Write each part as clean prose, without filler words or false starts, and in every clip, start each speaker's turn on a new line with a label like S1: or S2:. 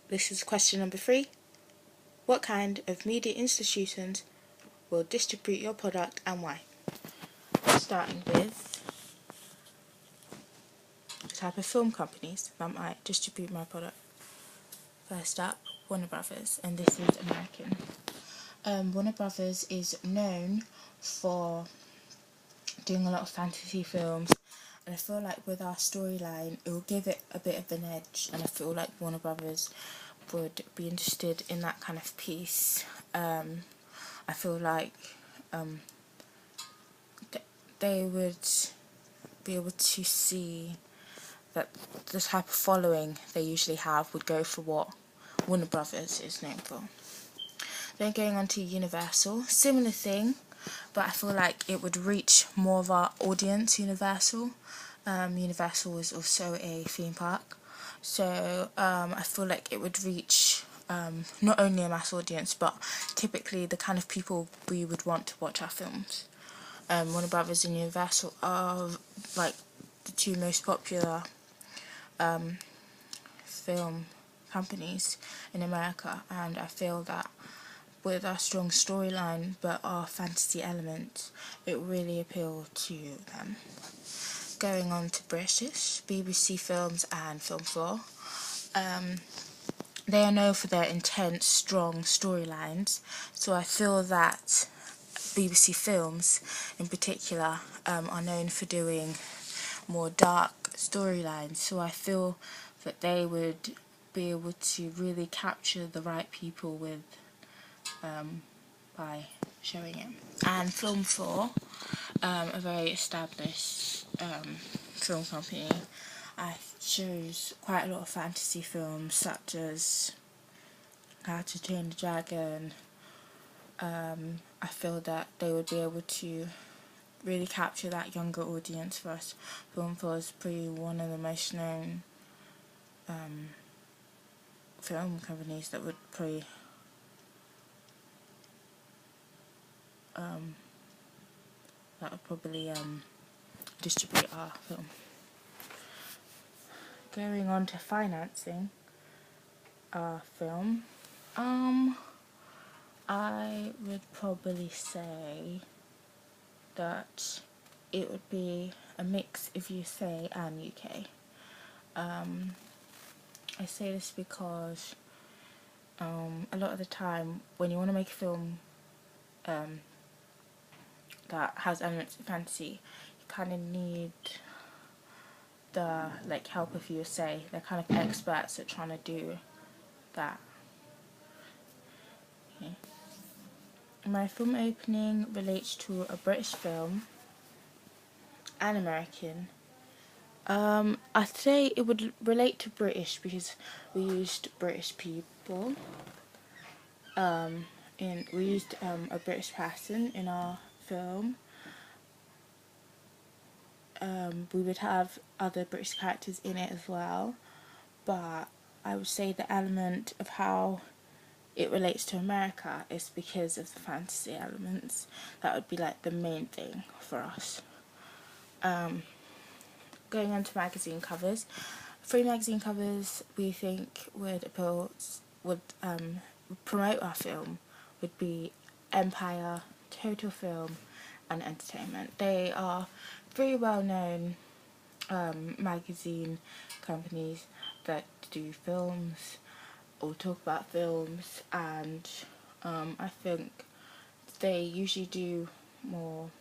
S1: This is question number 3. What kind of media institutions will distribute your product and why? Starting with the type of film companies that might distribute my product. First up, Warner Brothers, and this is American. Warner Brothers is known for doing a lot of fantasy films, and I feel like with our storyline it will give it a bit of an edge, and I feel like Warner Brothers would be interested in that kind of piece. I feel like they would be able to see that the type of following they usually have would go for what Warner Brothers is known for. Then going on to Universal, similar thing, but I feel like it would reach more of our audience. Universal is also a theme park, so I feel like it would reach not only a mass audience, but typically the kind of people we would want to watch our films. Warner Brothers and Universal are like the two most popular film companies in America, and I feel that with our strong storyline but our fantasy elements, it really appealed to them. Going on to British, BBC Films and Film 4. They are known for their intense, strong storylines, so I feel that BBC Films in particular are known for doing more dark storylines, so I feel that they would be able to really capture the right people with by showing it. And Film 4, a very established film company, shows quite a lot of fantasy films such as How to Train the Dragon. I feel that they would be able to really capture that younger audience for us. Film 4 is probably one of the most known film companies that would probably distribute our film. Going on to financing our film, I would probably say that it would be a mix of USA and UK. I say this because a lot of the time when you want to make a film that has elements of fantasy, you kind of need the help of USA. They're kind of experts at trying to do that. Okay. My film opening relates to a British film and American. I'd say it would relate to British because we used British people. We used a British person in our film. We would have other British characters in it as well, but I would say the element of how it relates to America is because of the fantasy elements. That would be like the main thing for us. Going on to magazine covers, 3 magazine covers we think would promote our film would be Empire, Total Film and Entertainment. They are very well known magazine companies that do films or talk about films, and I think they usually do more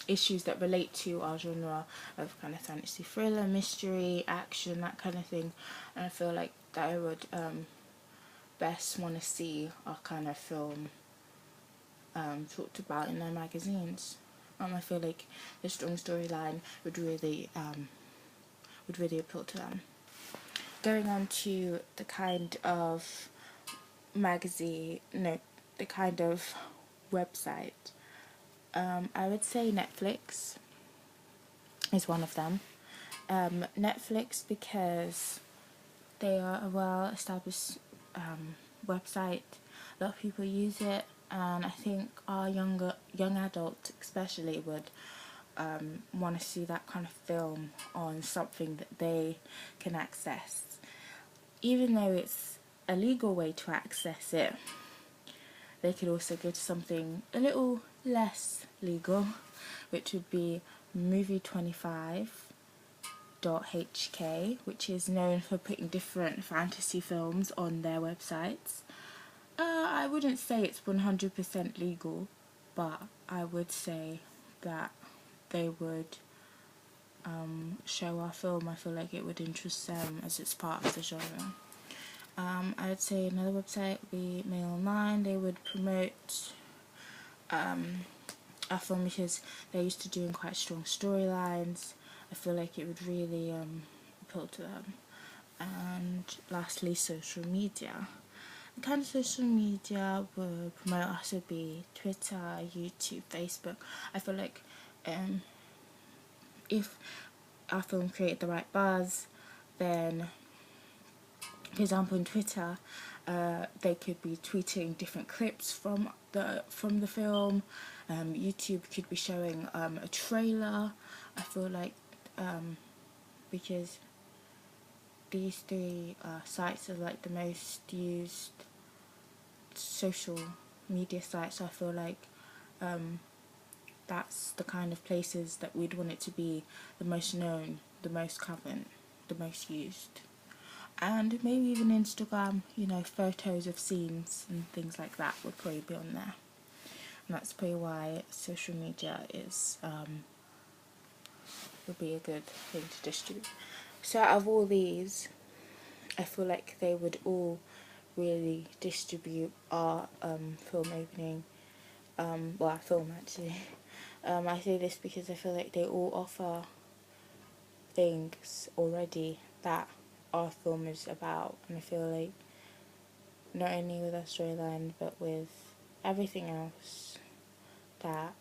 S1: issues that relate to our genre of kind of fantasy, thriller, mystery, action, that kind of thing, and I feel like that I would best want to see our kind of film talked about in their magazines. I feel like the strong storyline would really appeal to them. Going on to the kind of the kind of website, I would say Netflix is one of them. Netflix because they are a well-established website. A lot of people use it, and I think our young adults especially would want to see that kind of film on something that they can access. Even though it's a legal way to access it, they could also go to something a little less legal, which would be movie25.hk, which is known for putting different fantasy films on their websites. I wouldn't say it's 100% legal, but I would say that they would show our film. I feel like it would interest them as it's part of the genre. I would say another website would be Mail Online. They would promote our film because they're used to doing quite strong storylines. I feel like it would really appeal to them. And lastly, social media. The kind of social media would promote us would be Twitter, YouTube, Facebook. I feel like if our film created the right buzz, then, for example, in Twitter, they could be tweeting different clips from the film. YouTube could be showing a trailer. I feel like because these three sites are like the most used social media sites, I feel like that's the kind of places that we'd want it to be the most known, the most current, the most used. And maybe even Instagram, you know, photos of scenes and things like that would probably be on there. And that's probably why social media is would be a good thing to distribute. So out of all these, I feel like they would all really distribute our film opening, well, our film actually. I say this because I feel like they all offer things already that our film is about, and I feel like not only with our storyline but with everything else that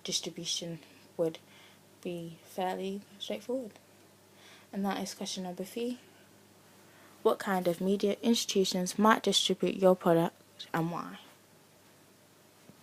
S1: distribution would be fairly straightforward. And that is question number 3. What kind of media institutions might distribute your product and why?